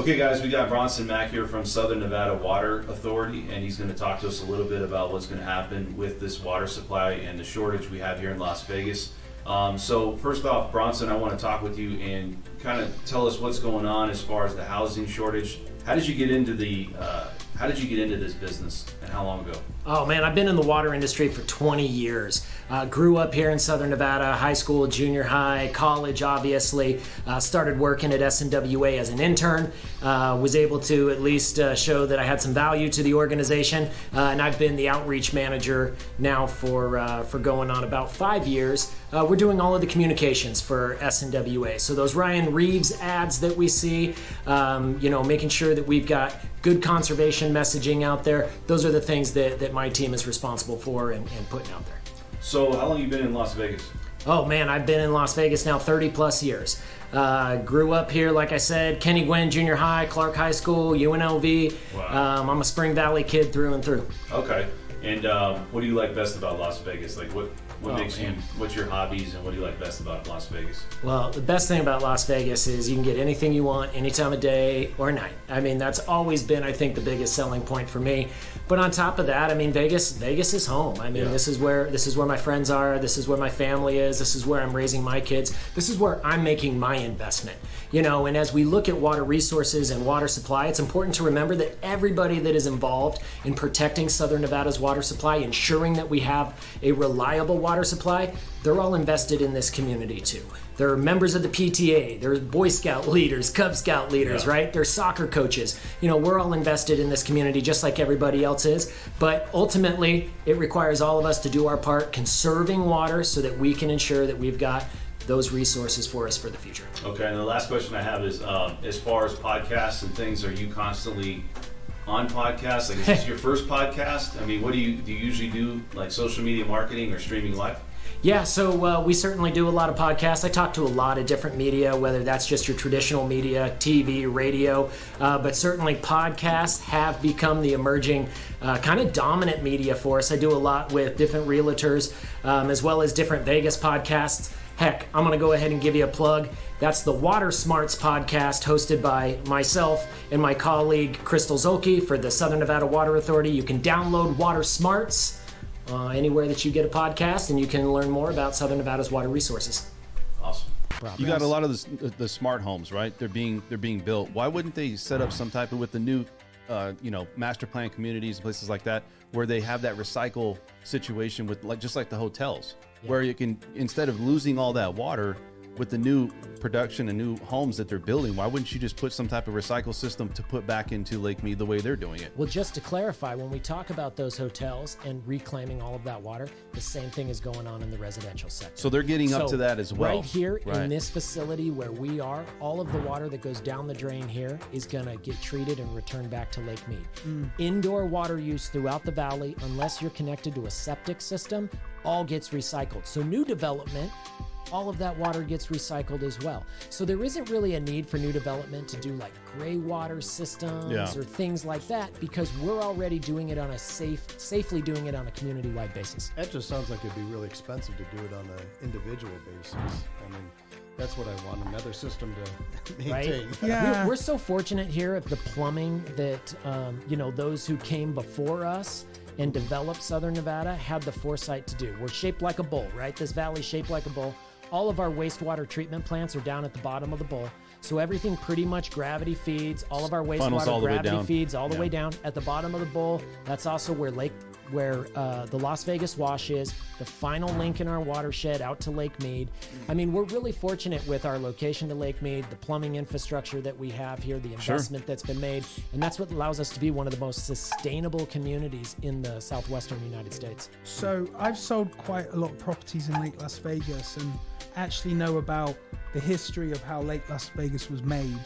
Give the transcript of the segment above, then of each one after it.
Okay, guys, we got Bronson Mack here from Southern Nevada Water Authority, and he's going to talk to us a little bit about what's going to happen with this water supply and the shortage we have here in Las Vegas. So first off, Bronson, I want to talk with you and kind of tell us what's going on as far as the housing shortage. How did you get into this business, and how long ago? Oh man, I've been in the water industry for 20 years. Grew up here in Southern Nevada, high school, junior high, college, obviously. Started working at SNWA as an intern. Was able to at least show that I had some value to the organization. And I've been the outreach manager now for going on about 5 years. We're doing all of the communications for SNWA. So those Ryan Reeves ads that we see, making sure that we've got good conservation messaging out there. Those are the things that my team is responsible for and putting out there. So how long have you been in Las Vegas? Oh man, I've been in Las Vegas now 30 plus years. Grew up here, like I said, Kenny Gwynn Junior High, Clark High School, UNLV. Wow. I'm a Spring Valley kid through and through. Okay. And what do you like best about Las Vegas? Like what makes you, what's your hobbies, and what do you like best about Las Vegas? Well, the best thing about Las Vegas is you can get anything you want any time of day or night. I mean, that's always been, I think, the biggest selling point for me. But on top of that, I mean, Vegas is home. I mean, This is where my friends are. This is where my family is. This is where I'm raising my kids. This is where I'm making my investment. And as we look at water resources and water supply, it's important to remember that everybody that is involved in protecting Southern Nevada's water supply, ensuring that we have a reliable water supply, they're all invested in this community too. They're members of the PTA, they're Boy Scout leaders, Cub Scout leaders, right? They're soccer coaches. We're all invested in this community just like everybody else is. But ultimately, it requires all of us to do our part conserving water so that we can ensure that we've got those resources for us for the future. Okay, and the last question I have is, as far as podcasts and things, are you constantly on podcasts? Like, is this your first podcast? I mean, what do you usually do, like social media marketing or streaming live? Yeah, so we certainly do a lot of podcasts. I talk to a lot of different media, whether that's just your traditional media, TV, radio, but certainly podcasts have become the emerging kind of dominant media for us. I do a lot with different realtors as well as different Vegas podcasts. Heck, I'm going to go ahead and give you a plug. That's the Water Smarts podcast hosted by myself and my colleague Crystal Zolke for the Southern Nevada Water Authority. You can download Water Smarts anywhere that you get a podcast, and you can learn more about Southern Nevada's water resources. Awesome. You got a lot of the smart homes, right? They're being built. Why wouldn't they set up some type of, with the new master plan communities and places like that, where they have that recycle situation with just like the hotels, where you can, instead of losing all that water with the new production and new homes that they're building, why wouldn't you just put some type of recycle system to put back into Lake Mead the way they're doing it? Well, just to clarify, when we talk about those hotels and reclaiming all of that water, the same thing is going on in the residential sector. So they're getting up to that as well. Right here in this facility where we are, all of the water that goes down the drain here is going to get treated and returned back to Lake Mead. Indoor water use throughout the valley, unless you're connected to a septic system, all gets recycled. So new development, all of that water gets recycled as well. So there isn't really a need for new development to do like gray water systems or things like that, because we're already doing it on a safely doing it on a community-wide basis. That just sounds like it'd be really expensive to do it on an individual basis. I mean, that's what I want, another system to maintain. Right? Yeah. We're so fortunate here at the plumbing that, those who came before us and developed Southern Nevada had the foresight to do. We're shaped like a bowl, right? This valley's shaped like a bowl. All of our wastewater treatment plants are down at the bottom of the bowl. So everything pretty much gravity feeds. All of our wastewater gravity feeds all the way down at the bottom of the bowl. That's also where the Las Vegas Wash is, the final link in our watershed out to Lake Mead. I mean, we're really fortunate with our location to Lake Mead, the plumbing infrastructure that we have here, the investment that's been made, and that's what allows us to be one of the most sustainable communities in the southwestern United States. So I've sold quite a lot of properties in Lake Las Vegas and actually know about the history of how Lake Las Vegas was made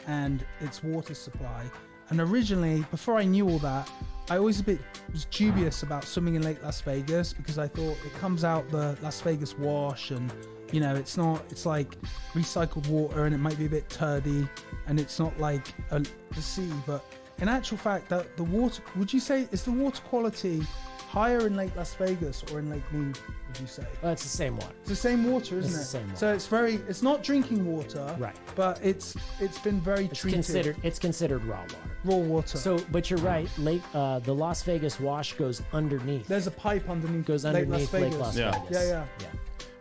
and its water supply. And originally, before I knew all that, I always was dubious about swimming in Lake Las Vegas because I thought it comes out the Las Vegas Wash and, it's like recycled water and it might be a bit turdy and it's not like the sea. But in actual fact, the water, would you say, is the water quality higher in Lake Las Vegas or in Lake Mead, would you say? Well, it's the same water. It's the same water, isn't it? It's the same water. So it's not drinking water, Right. but it's been very treated. It's considered raw water. Raw water. So, but you're right. The Las Vegas wash goes underneath. There's a pipe underneath. Goes Lake underneath Las Lake Vegas. Las Yeah. Vegas. Yeah.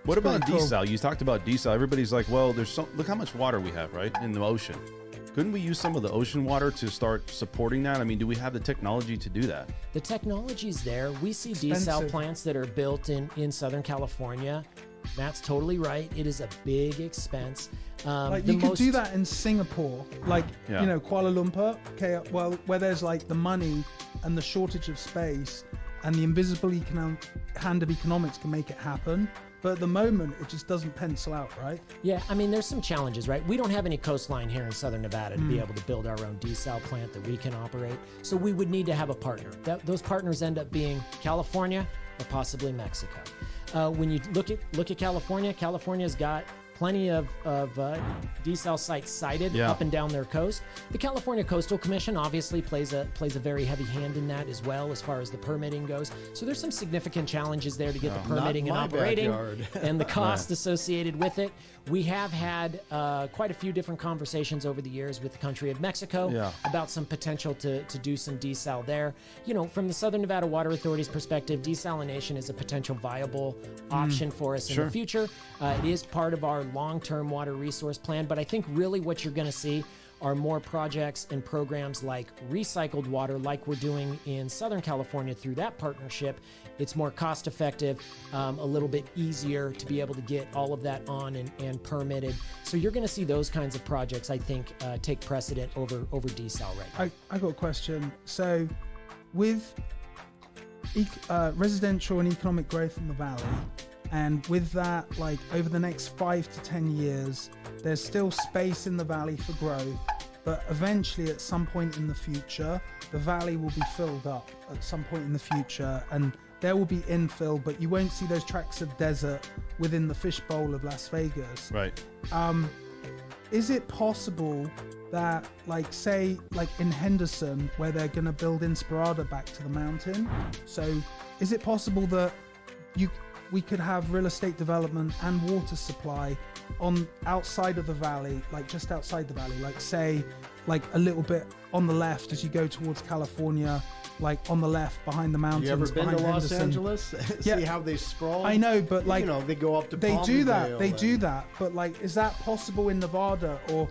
What about pretty cool. desal? You talked about desal. Everybody's like, well, look how much water we have, right, in the ocean. Couldn't we use some of the ocean water to start supporting that? I mean, do we have the technology to do that? The technology's there. We see Expensive. desal plants that are built in Southern California. Matt's totally right. It is a big expense. Like you could do that in Singapore, like Yeah. you know, Kuala Lumpur. Okay, well, where there's like the money and the shortage of space, and the invisible hand of economics can make it happen. But at the moment, it just doesn't pencil out, right? Yeah, I mean, there's some challenges, right? We don't have any coastline here in Southern Nevada to be able to build our own desal plant that we can operate. So we would need to have a partner. Those partners end up being California or possibly Mexico. When you look at California, California's got plenty of desal sites sited Yeah. up and down their coast. The California Coastal Commission obviously plays a very heavy hand in that as well as far as the permitting goes. So there's some significant challenges there to get the permitting and my operating backyard. and the cost associated with it. We have had quite a few different conversations over the years with the country of Mexico Yeah. about some potential to do some desal there. You know, from the Southern Nevada Water Authority's perspective, desalination is a potential viable option for us in Sure. the future. It is part of our long-term water resource plan, but I think really what you're going to see are more projects and programs like recycled water, like we're doing in Southern California through that partnership. It's more cost effective, a little bit easier to be able to get all of that on and permitted. So you're going to see those kinds of projects, I think, take precedent over desal right now. I got a question. So, with residential and economic growth in the valley, and with that, like over the next 5 to 10 years, there's still space in the valley for growth, but eventually at some point in the future, the valley will be filled up at some point in the future, and there will be infill, but you won't see those tracts of desert within the fishbowl of Las Vegas. Right. Is it possible that, like, say, like in Henderson, where they're going to build Inspirada back to the mountain, so is it possible that we could have real estate development and water supply on outside of the valley, like just outside the valley, like say, like a little bit on the left as you go towards California, like on the left behind the mountains. You ever been to behind Los Henderson. Angeles? Yeah. See how they sprawl? I know, but like, you know, they go up to they do that. Palmdale They do and- that. But like, is that possible in Nevada, or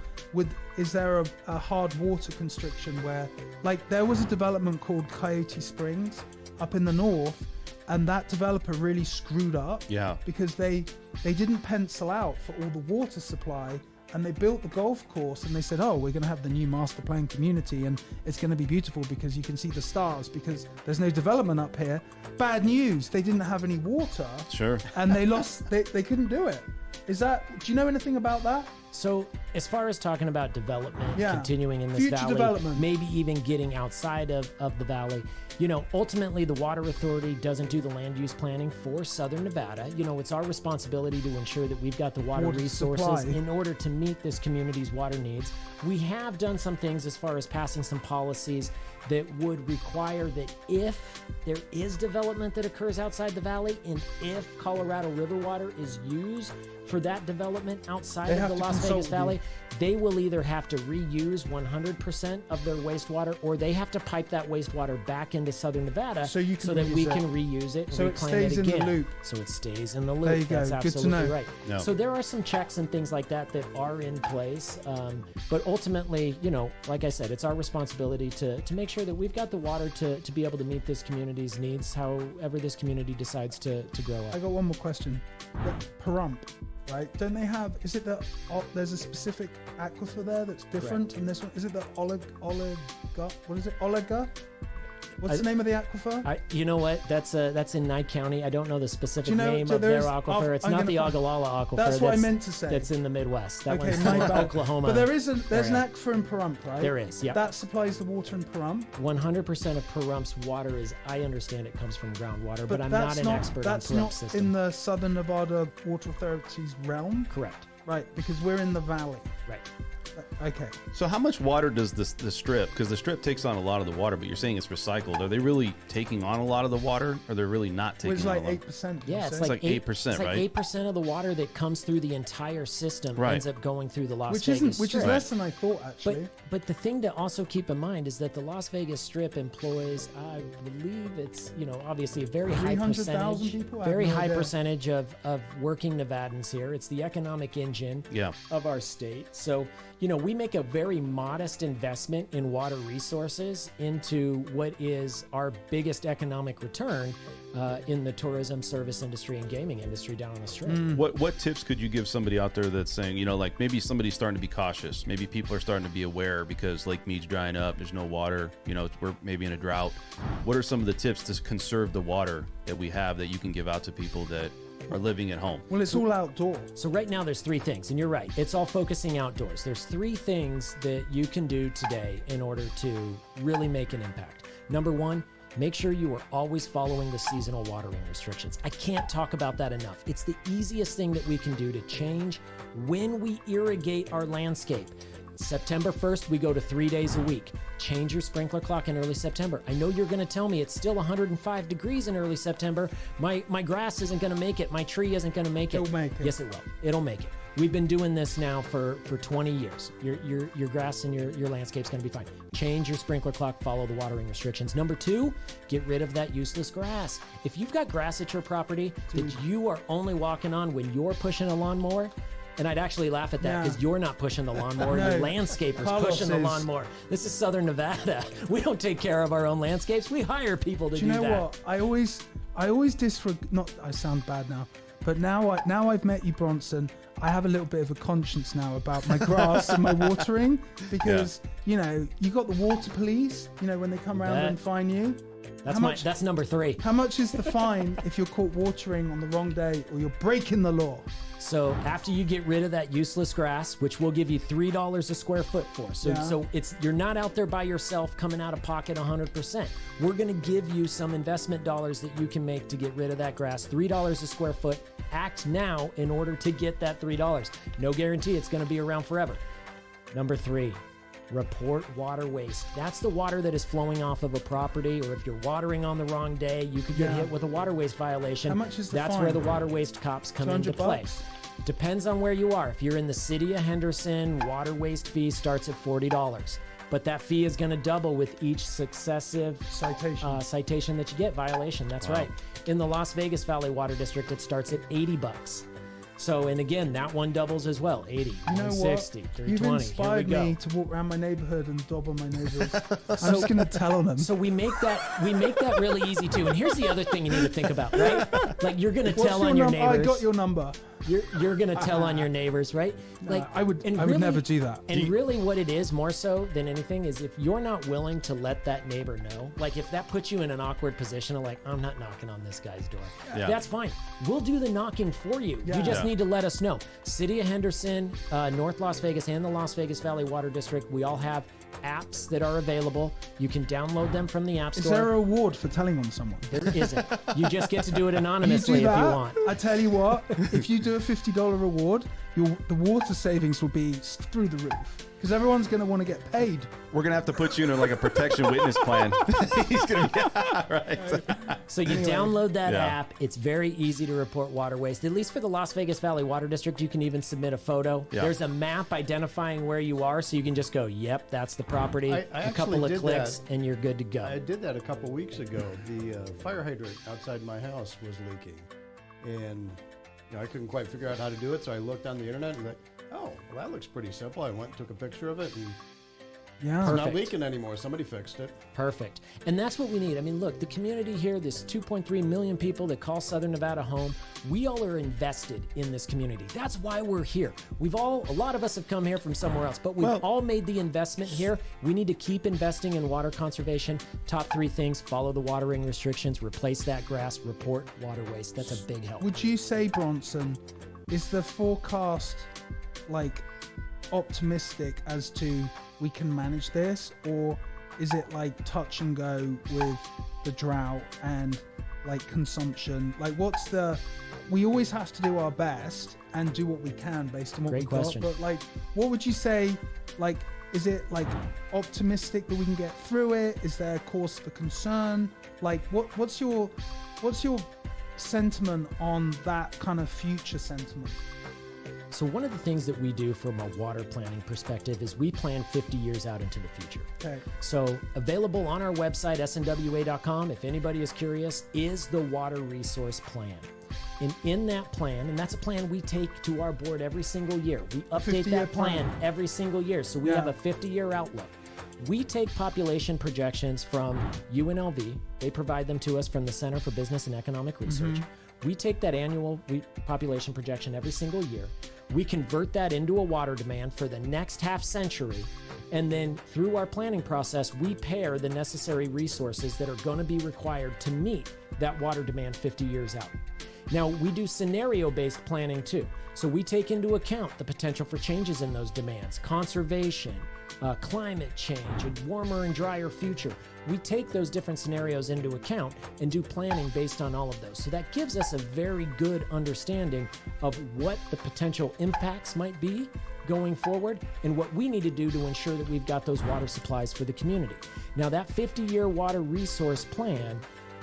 is there a hard water constriction where, like, there was a development called Coyote Springs up in the north, and that developer really screwed up. Yeah. Because they didn't pencil out for all the water supply, and they built the golf course, and they said, oh, we're going to have the new master plan community, and it's going to be beautiful because you can see the stars because there's no development up here. Bad news, they didn't have any water. Sure. And they lost, they couldn't do it. Do you know anything about that? So as far as talking about development, Yeah. continuing in this Future valley, development. maybe even getting outside of the valley, you know, ultimately the Water Authority doesn't do the land use planning for Southern Nevada. You know, it's our responsibility to ensure that we've got the water resources supply. in order to meet this community's water needs. We have done some things as far as passing some policies that would require that if there is development that occurs outside the valley, and if Colorado River water is used for that development outside They of have the to Las consult Vegas you. Valley, they will either have to reuse 100% of their wastewater, or they have to pipe that wastewater back into Southern Nevada So you can that we reuse it. can reuse it and So it reclaim stays in the again. loop. So it stays in the loop. There you go. That's Good to absolutely know. right. Yeah. So there are some checks and things like that are in place. But ultimately, you know, like I said, it's our responsibility to make sure that we've got the water to be able to meet this community's needs, however this community decides to grow up. I got one more question. The Pahrump, right? Don't they have? Is it that there's a specific aquifer there that's different? And this one, is it the Oliga? What is it? Oliga? What's the name of the aquifer? You know what? That's in Nye County. I don't know the specific Do you know- name so of their there's- aquifer. It's I'm not the gonna find- Ogallala aquifer. That's what I meant to say. That's in the Midwest. That Okay, one's my in bad. Oklahoma. But there's an area. aquifer in Pahrump, right? There is, yeah. That supplies the water in Pahrump. 100% of Pahrum's water is, I understand it comes from groundwater, but I'm that's not an expert on That's Pahrump not system. in the Southern Nevada Water Authority's realm, Correct. right? Because we're in the valley. Right. Okay. So how much water does the strip? Because the strip takes on a lot of the water, but you're saying it's recycled. Are they really taking on a lot of the water, or they're really not taking? Well, it's on like a lot? 8%. Yeah, It's like 8%, It's like right? 8% of the water that comes through the entire system Right. ends up going through the Las which Vegas is Strip. less than I thought actually. But the thing to also keep in mind is that the Las Vegas Strip employs, I believe it's, obviously a very high 300,000 percentage, people? I have very no high idea. percentage of working Nevadans here. It's the economic engine Yeah. of our state. So, we make a very modest investment in water resources into what is our biggest economic return in the tourism, service industry, and gaming industry down on the Strip. What tips could you give somebody out there that's saying, like maybe somebody's starting to be cautious, maybe people are starting to be aware because Lake Mead's drying up, there's no water, we're maybe in a drought. What are some of the tips to conserve the water that we have that you can give out to people that are living at home? Well, it's all outdoor. So right now there's 3 things, and you're right. It's all focusing outdoors. There's 3 things that you can do today in order to really make an impact. Number 1, make sure you are always following the seasonal watering restrictions. I can't talk about that enough. It's the easiest thing that we can do to change when we irrigate our landscape. September 1st, we go to 3 days a week. Change your sprinkler clock in early September. I know you're going to tell me it's still 105 degrees in early September. My grass isn't going to make it. My tree isn't going to make it. It'll make it. Yes, it will. It'll make it. We've been doing this now for 20 years. Your grass and your landscape's going to be fine. Change your sprinkler clock, follow the watering restrictions. Number 2, get rid of that useless grass. If you've got grass at your property that you are only walking on when you're pushing a lawnmower, and I'd actually laugh at that because you're not pushing the lawnmower, No, your landscaper's Carlos pushing the is. lawnmower. This is Southern Nevada. We don't take care of our own landscapes. We hire people to Do you know that. what? I always disregard. Not, I sound bad now, but now I've met you, Bronson. I have a little bit of a conscience now about my grass and my watering because you got the water police. When they come around and fine you. That's number 3. How much is the fine if you're caught watering on the wrong day or you're breaking the law? So after you get rid of that useless grass, which we'll give you $3 a square foot for. So you're not out there by yourself coming out of pocket 100%. We're going to give you some investment dollars that you can make to get rid of that grass. $3 a square foot. Act now in order to get that $3. No guarantee it's going to be around forever. Number 3. Report water waste. That's the water that is flowing off of a property, or if you're watering on the wrong day, you could get hit with a water waste violation. How much is the That's fine? where the water waste cops come into play. $200? Depends on where you are. If you're in the city of Henderson, water waste fee starts at $40. But that fee is going to double with each successive citation that you get, violation. That's right. In the Las Vegas Valley Water District, it starts at $80. So, and again, that one doubles as well. 80, You know 160, what? 320. You've inspired Here we me go. to walk around my neighborhood and dob on my neighbors. I'm just going to tell on them. So we make that really easy too. And here's the other thing you need to think about, right? Like you're gonna tell on your neighbors. I got your number. You're gonna tell on your neighbors, right? Like I would really- never do that. And really, what it is more so than anything is if you're not willing to let that neighbor know, like if that puts you in an awkward position of like, I'm not knocking on this guy's door. Yeah. That's fine. We'll do the knocking for you. Yeah. You just Yeah. need to let us know. City of Henderson, North Las Vegas, and the Las Vegas Valley Water District, we all have apps that are available. You can download them from the App Store. Is there a reward for telling on someone? There isn't. You just get to do it You anonymously do if you that, want. I tell you what, if you do a $50 reward, the water savings will be through the roof because everyone's going to want to get paid. We're gonna have to put you in like a protection witness plan. He's gonna be right. So you download that Yeah. app. It's very easy to report water waste. At least for the Las Vegas Valley Water District, you can even submit a photo. Yeah. There's a map identifying where you are, so you can just go, yep, that's the property. I A couple actually of did clicks, that. and you're good to go. I did that a couple weeks ago. The fire hydrant outside my house was leaking, and I couldn't quite figure out how to do it. So I looked on the internet and like, oh, well, that looks pretty simple. I went and took a picture of it, and Yeah. it's not Perfect. leaking anymore. Somebody fixed it. Perfect. And that's what we need. I mean, look, the community here, this 2.3 million people that call Southern Nevada home, we all are invested in this community. That's why we're here. A lot of us have come here from somewhere else, but we've all made the investment here. We need to keep investing in water conservation. Top 3 things: follow the watering restrictions, replace that grass, report water waste. That's a big help. Would you say, Bronson, is the forecast like optimistic as to we can manage this, or is it like touch and go with the drought and like consumption? Like, we always have to do our best, and do what we can based on what Great we've question. got. But like, what would you say? Like, is it like optimistic that we can get through it? Is there a cause for concern? Like, what's your sentiment on that kind of future sentiment? So one of the things that we do from a water planning perspective is we plan 50 years out into the future. Okay. So available on our website, snwa.com, if anybody is curious, is the water resource plan. And in that plan, and that's a plan we take to our board every single year. We update 50-year that plan every single year. So we have a 50-year outlook. We take population projections from UNLV. They provide them to us from the Center for Business and Economic Research. We take that annual population projection every single year. We convert that into a water demand for the next half century. And then through our planning process, we pair the necessary resources that are going to be required to meet that water demand 50 years out. Now, we do scenario-based planning too. So we take into account the potential for changes in those demands, conservation, climate change, a warmer and drier future. We take those different scenarios into account and do planning based on all of those. So that gives us a very good understanding of what the potential impacts might be going forward and what we need to do to ensure that we've got those water supplies for the community. Now, that 50-year water resource plan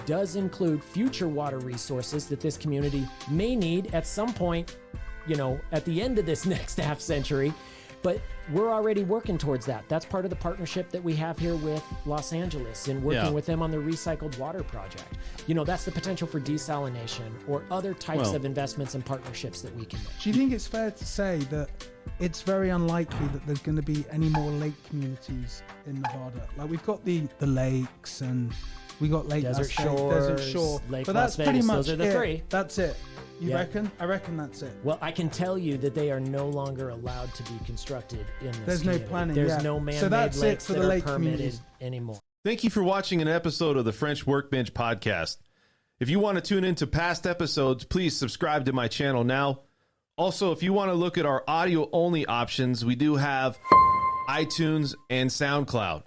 does include future water resources that this community may need at some point, at the end of this next half century. But we're already working towards that. That's part of the partnership that we have here with Los Angeles and working with them on the recycled water project. That's the potential for desalination or other types of investments and partnerships that we can make. Do you think it's fair to say that it's very unlikely that there's going to be any more lake communities in Nevada? Like, we've got the lakes, and we got Lake Desert Las Vegas, Shores, Desert Shore, Lake but Las that's pretty Vegas, much those are the it. three. That's it. You Yeah. reckon? I reckon that's it. Well, I can tell you that they are no longer allowed to be constructed in this There's no community. planning, There's yeah. no So man-made that's it lakes for that the are lake permitted communities. anymore. Thank you for watching an episode of the French Workbench podcast. If you want to tune into past episodes, please subscribe to my channel now. Also, if you want to look at our audio-only options, we do have iTunes and SoundCloud.